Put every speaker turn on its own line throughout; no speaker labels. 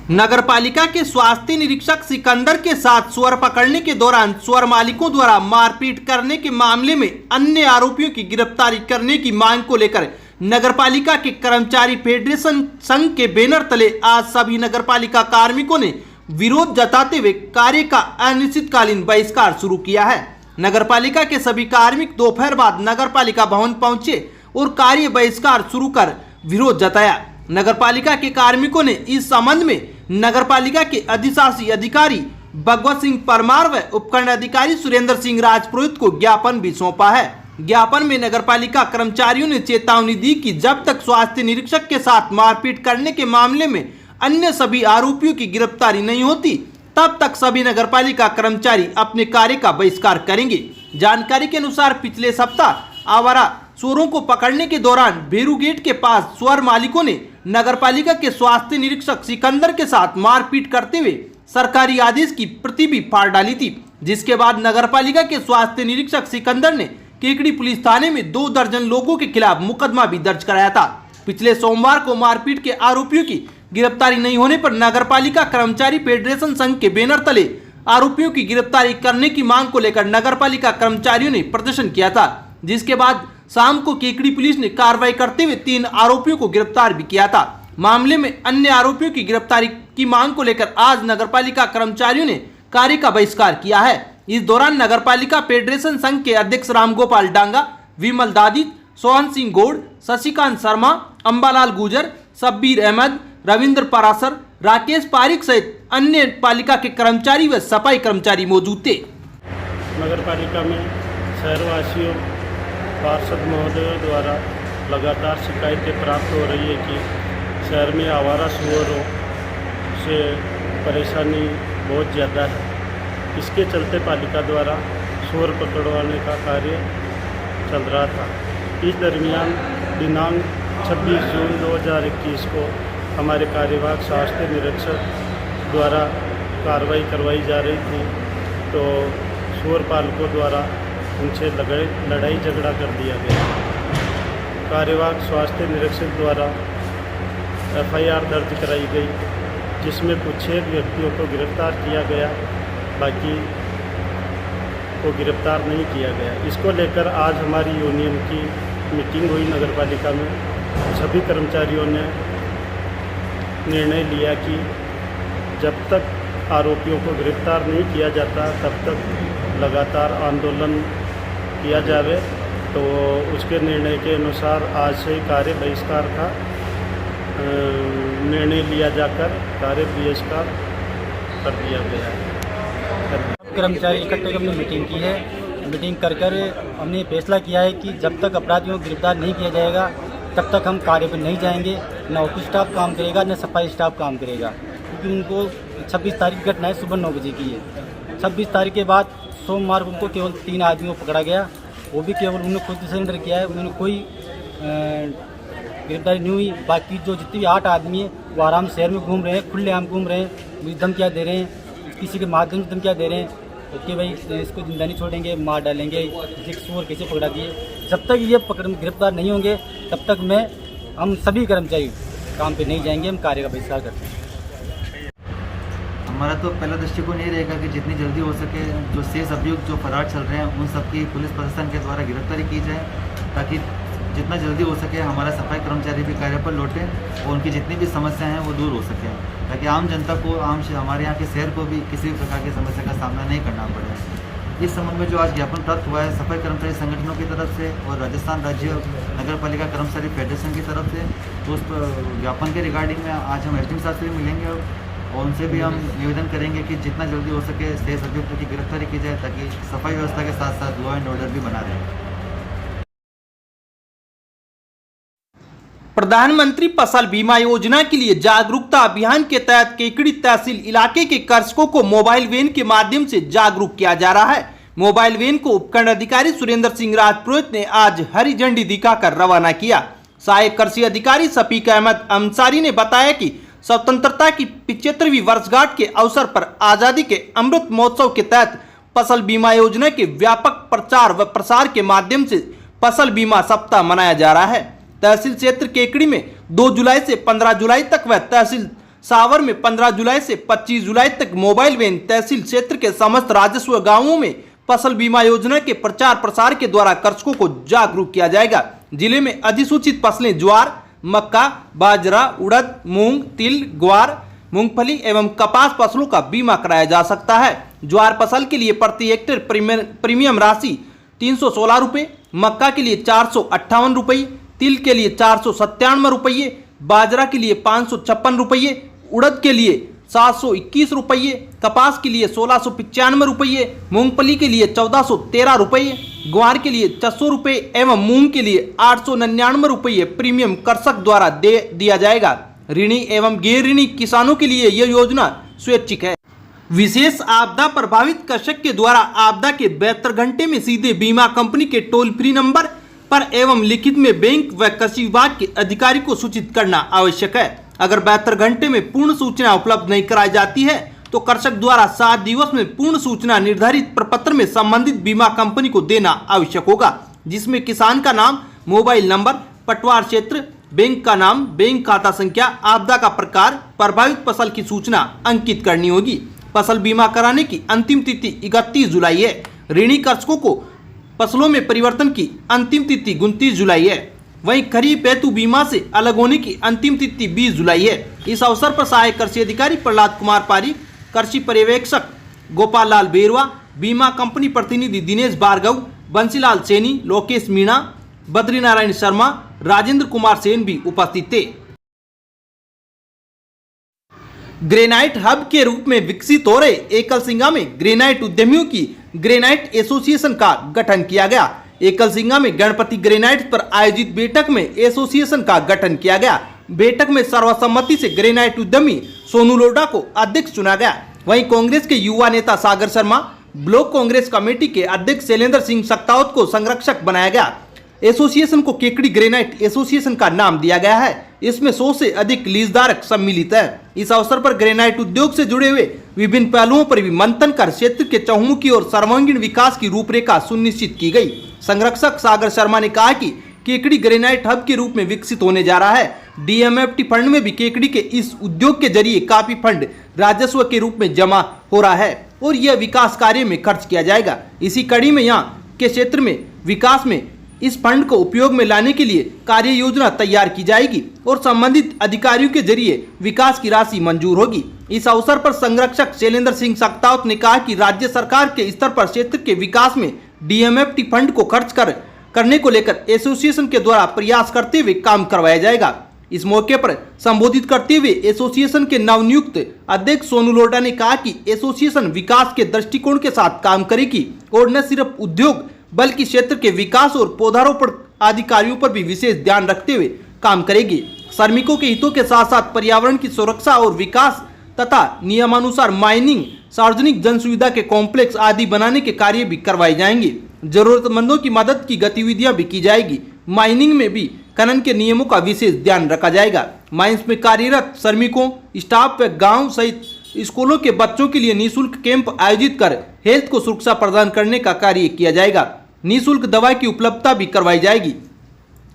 नगरपालिका के स्वास्थ्य निरीक्षक सिकंदर के साथ सुअर पकड़ने के दौरान सुअर मालिकों द्वारा मारपीट करने के मामले में अन्य आरोपियों की गिरफ्तारी करने की मांग को लेकर नगरपालिका के कर्मचारी फेडरेशन संघ के बैनर तले आज सभी नगरपालिका कार्मिकों ने विरोध जताते हुए कार्य का अनिश्चितकालीन बहिष्कार शुरू किया है। नगरपालिका के सभी कार्मिक दोपहर बाद नगरपालिका भवन पहुंचे और कार्य बहिष्कार शुरू कर विरोध जताया। नगरपालिका के कार्मिकों ने इस संबंध में नगरपालिका के अधिशासी अधिकारी भगवत सिंह परमार व उपखंड अधिकारी सुरेंद्र सिंह राजपुरोहित को ज्ञापन भी सौंपा है। ज्ञापन में नगरपालिका कर्मचारियों ने चेतावनी दी कि जब तक स्वास्थ्य निरीक्षक के साथ मारपीट करने के मामले में अन्य सभी आरोपियों की गिरफ्तारी नहीं होती तब तक सभी नगरपालिका कर्मचारी अपने कार्य का बहिष्कार करेंगे। जानकारी के अनुसार पिछले सप्ताह आवारा सुअरों को पकड़ने के दौरान भेरू गेट के पास सुअर मालिकों ने नगरपालिका के स्वास्थ्य निरीक्षक सिकंदर के साथ मारपीट करते हुए सरकारी आदेश की प्रति भी फाड़ डाली थी, जिसके बाद नगरपालिका के स्वास्थ्य निरीक्षक सिकंदर ने केकड़ी पुलिस थाने में 2 दर्जन लोगों के खिलाफ मुकदमा भी दर्ज कराया था। पिछले सोमवार को मारपीट के आरोपियों की गिरफ्तारी नहीं होने पर नगरपालिका कर्मचारी फेडरेशन संघ के बैनर तले आरोपियों की गिरफ्तारी करने की मांग को लेकर नगरपालिका कर्मचारियों ने प्रदर्शन किया था, जिसके बाद शाम को केकड़ी पुलिस ने कार्रवाई करते हुए 3 आरोपियों को गिरफ्तार भी किया था। मामले में अन्य आरोपियों की गिरफ्तारी की मांग को लेकर आज नगरपालिका कर्मचारियों ने कार्य का बहिष्कार किया है। इस दौरान नगरपालिका फेडरेशन संघ के अध्यक्ष रामगोपाल डांगा, विमल दादी, सोहन सिंह गौड़, शशिकांत शर्मा, अंबालाल गुजर, शब्बीर अहमद, रविंद्र परासर, राकेश पारिक सहित अन्य पालिका के कर्मचारी व सफाई कर्मचारी मौजूद थे।
नगरपालिका में शहरवासियों पार्षद महोदयों द्वारा लगातार शिकायतें प्राप्त हो रही है कि शहर में आवारा सुअरों से परेशानी बहुत ज़्यादा है। इसके चलते पालिका द्वारा सुअर पकड़वाने का कार्य चल रहा था। इस दरमियान दिनांक 26 जून 2021 को हमारे कार्यवाहक स्वास्थ्य निरीक्षक द्वारा कार्रवाई करवाई जा रही थी, तो सुअर पालकों द्वारा उनसे लड़ाई झगड़ा कर दिया गया। कार्यवाहक स्वास्थ्य निरीक्षक द्वारा FIR दर्ज कराई गई, जिसमें कुछ 6 व्यक्तियों को गिरफ्तार किया गया, बाकी को गिरफ्तार नहीं किया गया। इसको लेकर आज हमारी यूनियन की मीटिंग हुई नगरपालिका में। सभी कर्मचारियों ने निर्णय लिया कि जब तक आरोपियों को गिरफ्तार नहीं किया जाता तब तक लगातार आंदोलन किया जावे। तो उसके निर्णय के अनुसार आज से कार्य बहिष्कार का निर्णय लिया जाकर कार्य बहिष्कार कर दिया गया है।
कर्मचारी इकट्ठे हमने मीटिंग की है। मीटिंग कर हमने फैसला किया है कि जब तक अपराधियों को गिरफ्तार नहीं किया जाएगा तब तक हम कार्य पर नहीं जाएंगे। न ऑफिस स्टाफ काम करेगा, न सफाई स्टाफ काम करेगा, क्योंकि उनको 26 तारीख की घटना है, सुबह 9 बजे की है। 26 तारीख के बाद सोमवार को उनको केवल 3 आदमियों को पकड़ा गया, वो भी केवल उन्होंने खुद सरेंडर किया है, उन्होंने कोई गिरफ्तारी नहीं हुई। बाकी जो जितने भी 8 आदमी हैं वो आराम शहर में घूम रहे हैं, खुलेआम घूम रहे हैं, मुझे धमकियाँ दे रहे हैं, किसी के माध्यम से धमकियाँ दे रहे हैं कि भाई इसको जिंदा नहीं छोड़ेंगे, मार डालेंगे, किसी सुअर कैसे पकड़ा दिए। जब तक ये गिरफ्तार नहीं होंगे तब तक हम सभी कर्मचारी काम पे नहीं जाएंगे, हम कार्य का बहिष्कार करते हैं।
हमारा तो पहला दृष्टिकोण ये रहेगा कि जितनी जल्दी हो सके जो शेष अभियुक्त जो फरार चल रहे हैं उन सबकी पुलिस प्रशासन के द्वारा गिरफ्तारी की जाए, ताकि जितना जल्दी हो सके हमारा सफाई कर्मचारी भी कार्य पर लौटे और उनकी जितनी भी समस्याएं हैं वो दूर हो सके, ताकि आम जनता को हमारे यहाँ के शहर को भी किसी भी प्रकार की समस्या का सामना नहीं करना पड़े। इस संबंध में जो आज ज्ञापन प्राप्त हुआ है सफाई कर्मचारी संगठनों की तरफ से और राजस्थान राज्य नगरपालिका कर्मचारी फेडरेशन की तरफ से, तो उस ज्ञापन के रिगार्डिंग में आज हम SDM साहब से भी मिलेंगे और उनसे भी हम निवेदन करेंगे कि जितना जल्दी हो सके शेष अभियुक्तों की गिरफ्तारी की जाए, ताकि सफाई व्यवस्था के साथ साथ लॉ एंड ऑर्डर भी बना रहे।
प्रधानमंत्री फसल बीमा योजना के लिए जागरूकता अभियान के तहत केकड़ी तहसील इलाके के कृषकों को मोबाइल वैन के माध्यम से जागरूक किया जा रहा है। मोबाइल वैन को उपखंड अधिकारी सुरेंद्र सिंह राजपुरोहित ने आज हरी झंडी दिखाकर रवाना किया। सहायक कृषि अधिकारी शफीक अहमद अंसारी ने बताया कि स्वतंत्रता की 75वीं वर्षगांठ के अवसर पर आजादी के अमृत महोत्सव के तहत फसल बीमा योजना के व्यापक प्रचार व प्रसार के माध्यम से फसल बीमा सप्ताह मनाया जा रहा है। तहसील क्षेत्र केकड़ी में 2 जुलाई से 15 जुलाई तक व तहसील सावर में 15 जुलाई से 25 जुलाई तक मोबाइल वैन तहसील क्षेत्र के समस्त राजस्व गांवों में फसल बीमा योजना के प्रचार प्रसार के द्वारा कृषकों को जागरूक किया जाएगा। जिले में अधिसूचित फसलें ज्वार, मक्का, बाजरा, उड़द, मूंग, तिल, ग्वार, मूंगफली एवं कपास फसलों का बीमा कराया जा सकता है। ज्वार फसल के लिए प्रति हेक्टेयर प्रीमियम राशि 316 रुपये, मक्का के लिए 458 रुपये, तिल के लिए 497 रुपये, बाजरा के लिए 556 रुपये, उड़द के लिए 721 रुपये, कपास के लिए 1695 रुपये, मूंगफली के लिए 1413 रुपये, ग्वार के लिए 600 रुपये एवं मूंग के लिए 899 रुपये प्रीमियम कृषक द्वारा दे दिया जाएगा। ऋणी एवं गैर ऋणी किसानों के लिए यह योजना स्वैच्छिक है। विशेष आपदा प्रभावित कृषक के द्वारा आपदा के 72 घंटे में सीधे बीमा कंपनी के टोल फ्री नंबर पर एवं लिखित में बैंक व कृषि विभाग के अधिकारी को सूचित करना आवश्यक है। अगर 72 घंटे में पूर्ण सूचना उपलब्ध नहीं कराई जाती है तो कृषक द्वारा 7 दिवस में पूर्ण सूचना निर्धारित प्रपत्र में संबंधित बीमा कंपनी को देना आवश्यक होगा, जिसमें किसान का नाम, मोबाइल नंबर, पटवार क्षेत्र, बैंक का नाम, बैंक खाता संख्या, आपदा का प्रकार, प्रभावित फसल की सूचना अंकित करनी होगी। फसल बीमा कराने की अंतिम तिथि 31 जुलाई है। ऋणी कृषकों को फसलों में परिवर्तन की अंतिम तिथि 29 जुलाई है। वहीं खरीफ हेतु बीमा से अलग होने की अंतिम तिथि 20 जुलाई है। इस अवसर पर सहायक कृषि अधिकारी प्रहलाद कुमार पारी, कृषि पर्यवेक्षक गोपाल लाल बेरवा, बीमा कंपनी प्रतिनिधि दिनेश भार्गव, बंसीलाल सैनी, लोकेश मीणा, बद्री नारायण शर्मा, राजेंद्र कुमार सेन भी उपस्थित थे। ग्रेनाइट हब के रूप में विकसित हो रहे एकलसिंगा में ग्रेनाइट उद्यमियों की ग्रेनाइट एसोसिएशन का गठन किया गया। एकलसिंगा में गणपति ग्रेनाइट पर आयोजित बैठक में एसोसिएशन का गठन किया गया। बैठक में सर्वसम्मति से ग्रेनाइट उद्यमी सोनू लोढ़ा को अध्यक्ष चुना गया। वहीं कांग्रेस के युवा नेता सागर शर्मा, ब्लॉक कांग्रेस कमेटी के अध्यक्ष शैलेंद्र सिंह सक्तावत को संरक्षक बनाया गया। एसोसिएशन को केकड़ी ग्रेनाइट एसोसिएशन का नाम दिया गया है। इसमें 100 से अधिक लीजधारक सम्मिलित हैं। इस अवसर पर ग्रेनाइट उद्योग से जुड़े हुए विभिन्न पहलुओं पर भी मंथन कर क्षेत्र के चहुमुखी और सर्वांगीण विकास की रूपरेखा सुनिश्चित की गई। संरक्षक सागर शर्मा ने कहा कि केकड़ी ग्रेनाइट हब के रूप में विकसित होने जा रहा है। डीएमएफटी फंड में भी केकड़ी के इस उद्योग के जरिए काफी फंड राजस्व के रूप में जमा हो रहा है और यह विकास कार्य में खर्च किया जाएगा। इसी कड़ी में यहाँ के क्षेत्र में विकास में इस फंड को उपयोग में लाने के लिए कार्य योजना तैयार की जाएगी और संबंधित अधिकारियों के जरिए विकास की राशि मंजूर होगी। इस अवसर पर संरक्षक शैलेंद्र सिंह सक्तावत ने कहा कि राज्य सरकार के स्तर पर क्षेत्र के विकास में डीएमएफटी फंड को खर्च करने को लेकर एसोसिएशन के द्वारा प्रयास करते हुए काम करवाया जाएगा। इस मौके पर संबोधित करते हुए एसोसिएशन के नवनियुक्त अध्यक्ष सोनू लोढ़ा ने कहा कि एसोसिएशन विकास के दृष्टिकोण के साथ काम करेगी और न सिर्फ उद्योग बल्कि क्षेत्र के विकास और पौधारोपण आदि कार्यों पर भी विशेष ध्यान रखते हुए काम करेगी। श्रमिकों के हितों के साथ साथ पर्यावरण की सुरक्षा और विकास तथा नियमानुसार माइनिंग, सार्वजनिक जन सुविधा के कॉम्प्लेक्स आदि बनाने के कार्य भी करवाए जाएंगे। जरूरतमंदों की मदद की गतिविधियां भी की जाएगी। माइनिंग में भी खनन के नियमों का विशेष ध्यान रखा जाएगा। माइंस में कार्यरत श्रमिकों, स्टाफ व गाँव सहित स्कूलों के बच्चों के लिए निःशुल्क कैंप आयोजित कर हेल्थ को सुरक्षा प्रदान करने का कार्य किया जाएगा। निःशुल्क दवा की उपलब्धता भी करवाई जाएगी।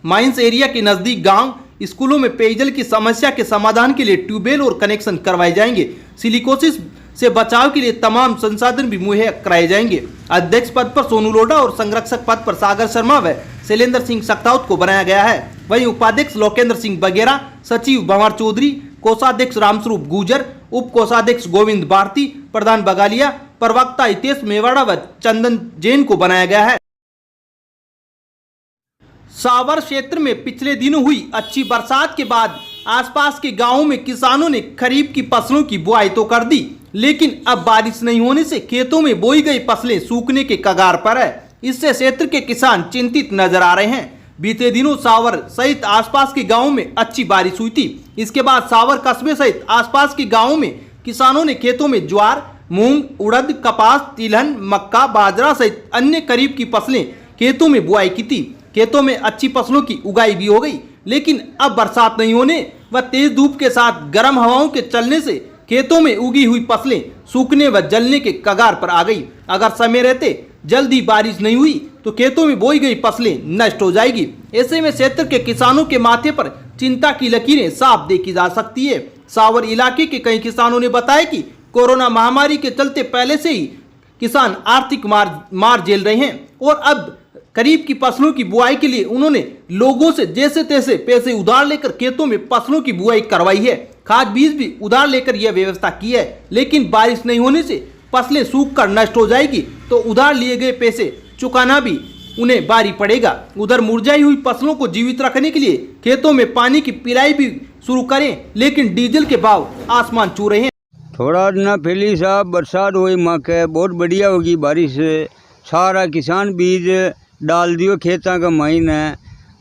माइंस एरिया के नजदीक गांव, स्कूलों में पेयजल की समस्या के समाधान के लिए ट्यूबवेल और कनेक्शन करवाए जाएंगे। सिलिकोसिस से बचाव के लिए तमाम संसाधन भी मुहैया कराए जाएंगे। अध्यक्ष पद पर सोनू लोढ़ा और संरक्षक पद पर सागर शर्मा व शैलेंद्र सिंह सक्तावत को बनाया गया है। वहीं उपाध्यक्ष लोकेंद्र सिंह बघेरा, सचिव भंवर चौधरी, कोषाध्यक्ष रामस्वरूप गुजर, उप कोषाध्यक्ष गोविंद भारती, प्रधान बगालिया, प्रवक्ता हितेश मेवाड़ा व चंदन जैन को बनाया गया है। सावर क्षेत्र में पिछले दिनों हुई अच्छी बरसात के बाद आसपास के गांवों में किसानों ने खरीफ की फसलों की बुआई तो कर दी, लेकिन अब बारिश नहीं होने से खेतों में बोई गई फसलें सूखने के कगार पर है। इससे क्षेत्र के किसान चिंतित नजर आ रहे हैं। बीते दिनों सावर सहित आसपास के गांवों में अच्छी बारिश हुई थी। इसके बाद सावर कस्बे सहित आसपास के गांवों में किसानों ने खेतों में ज्वार, मूंग, उड़द, कपास, तिलहन, मक्का, बाजरा सहित अन्य खरीफ की फसलें खेतों में बुआई की थी। खेतों में अच्छी फसलों की उगाई भी हो गई, लेकिन अब बरसात नहीं होने व तेज धूप के साथ गर्म हवाओं के चलने से खेतों में उगी हुई फसलें सूखने व जलने के कगार पर आ गई। अगर समय रहते जल्दी बारिश नहीं हुई तो खेतों में बोई गई फसलें नष्ट हो जाएगी। ऐसे में क्षेत्र के किसानों के माथे पर चिंता की लकीरें साफ देखी जा सकती है। सावर इलाके के कई किसानों ने बताया कि कोरोना महामारी के चलते पहले से ही किसान आर्थिक मार झेल रहे हैं और अब करीब की फसलों की बुआई के लिए उन्होंने लोगों से जैसे तैसे पैसे उधार लेकर खेतों में फसलों की बुआई करवाई है। खाद बीज भी उधार लेकर यह व्यवस्था की है, लेकिन बारिश नहीं होने से फसलें सूख कर नष्ट हो जाएगी तो उधार लिए गए पैसे चुकाना भी उन्हें भारी पड़ेगा। उधर मुरझाई हुई फसलों को जीवित रखने के लिए खेतों में पानी की पिलाई भी शुरू करें, लेकिन डीजल के भाव आसमान छू रहे हैं।
थोड़ा ना फैली साहब, बरसात हुई मक्के बहुत बढ़िया होगी, बारिश से सारा किसान बीज डाल दियो खेता का महीना है।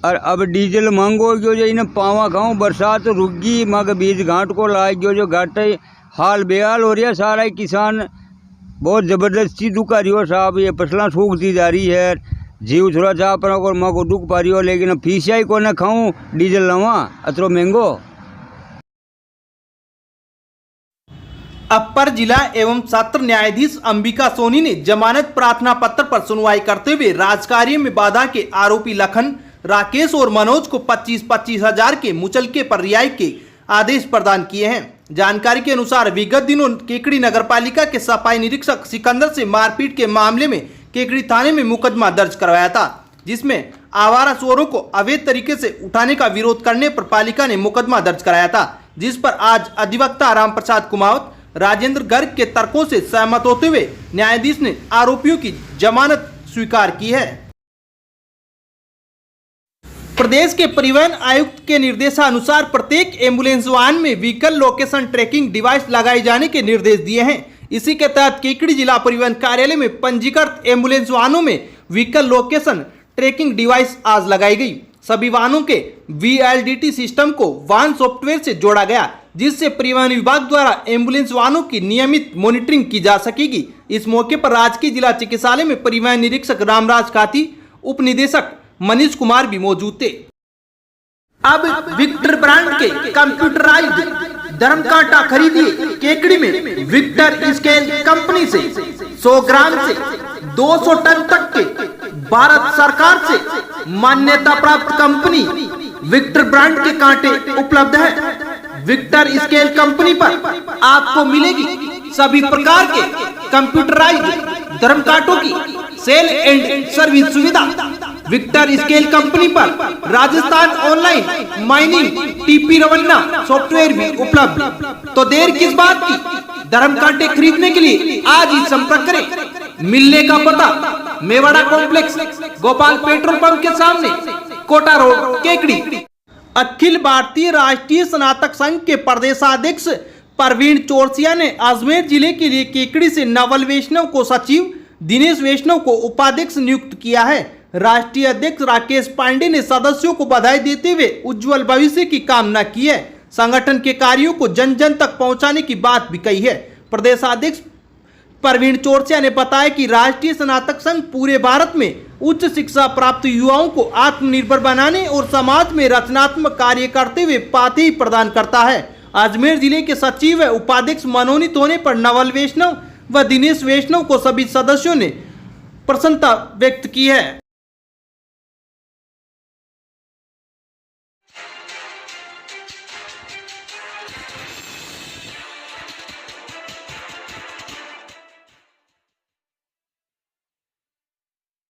और अब डीजल महंगो गयो जो इन्हें पावा खाऊँ, बरसात रुक गई मग बीज घाट को ला गयो जो घाटे हाल बेहाल हो रहा सारा किसान बहुत ज़बरदस्ती दुख आ रही हो साहब। ये फसलें सूखती जा रही है, जीव थोड़ा चाह पर और माँ को दुख पा रही हो, लेकिन अब फीसिया को न खाऊँ डीजल लवा अतरो महंगो।
अपर जिला एवं सत्र न्यायाधीश अंबिका सोनी ने जमानत प्रार्थना पत्र पर सुनवाई करते हुए राजकार्य में बाधा के आरोपी लखन, राकेश और मनोज को 25-25 हजार के मुचलके पर रिहाई के आदेश प्रदान किए हैं। जानकारी के अनुसार विगत दिनों केकड़ी नगरपालिका के सफाई निरीक्षक सिकंदर से मारपीट के मामले में केकड़ी थाने में मुकदमा दर्ज करवाया था, जिसमें आवारा सुअरों को अवैध तरीके से उठाने का विरोध करने पर पालिका ने मुकदमा दर्ज कराया था, जिस पर आज अधिवक्ता राम प्रसाद कुमावत, राजेंद्र गर्ग के तर्कों से सहमत होते हुए न्यायाधीश ने आरोपियों की जमानत स्वीकार की है। प्रदेश के परिवहन आयुक्त के निर्देशानुसार प्रत्येक एम्बुलेंस वाहन में व्हीकल लोकेशन ट्रैकिंग डिवाइस लगाए जाने के निर्देश दिए हैं। इसी के तहत केकड़ी जिला परिवहन कार्यालय में पंजीकृत एम्बुलेंस वाहनों में व्हीकल लोकेशन ट्रैकिंग डिवाइस आज लगाई गई। सभी वाहनों के VLDT सिस्टम को वाहन सॉफ्टवेयर से जोड़ा गया, जिससे परिवहन विभाग द्वारा एम्बुलेंस वाहनों की नियमित मॉनिटरिंग की जा सकेगी। इस मौके पर राजकीय जिला चिकित्सालय में परिवहन निरीक्षक रामराज काती, उप निदेशक मनीष कुमार भी मौजूद थे। अब विक्टर ब्रांड के कंप्यूटराइज्ड धर्म कांटा खरीदिए केकड़ी में विक्टर स्केल कंपनी से 100 ग्राम से 200 टन तक के भारत सरकार से मान्यता प्राप्त कंपनी विक्टर ब्रांड के कांटे उपलब्ध है। विक्टर स्केल कंपनी पर आपको मिलेगी सभी प्रकार के कंप्यूटराइज्ड धर्म कांटों की सेल एंड सर्विस सुविधा। विक्टर स्केल कंपनी पर Rajasthan online mining TP Revanna software भी उपलब्ध। तो देर किस बात की, धर्म कांटे खरीदने के लिए आज ही संपर्क करें। मिलने का पता Mewada complex, Gopal petrol pump के सामने, कोटा रोड, केकड़ी। अखिल भारतीय राष्ट्रीय स्नातक संघ के प्रदेशाध्यक्ष प्रवीण चौरसिया ने अजमेर जिले के लिए केकड़ी से नवल वैष्णव को सचिव, दिनेश वैष्णव को उपाध्यक्ष नियुक्त किया है। राष्ट्रीय अध्यक्ष राकेश पांडे ने सदस्यों को बधाई देते हुए उज्जवल भविष्य की कामना की है। संगठन के कार्यों को जन जन तक पहुंचाने की बात भी कही है। प्रदेशाध्यक्ष प्रवीण चौरसिया ने बताया कि राष्ट्रीय स्नातक संघ पूरे भारत में उच्च शिक्षा प्राप्त युवाओं को आत्मनिर्भर बनाने और समाज में रचनात्मक कार्य करते हुए पाथेय प्रदान करता है। अजमेर जिले के सचिव व उपाध्यक्ष मनोनीत होने पर नवल वैष्णव व दिनेश वैष्णव को सभी सदस्यों ने प्रसन्नता व्यक्त की है।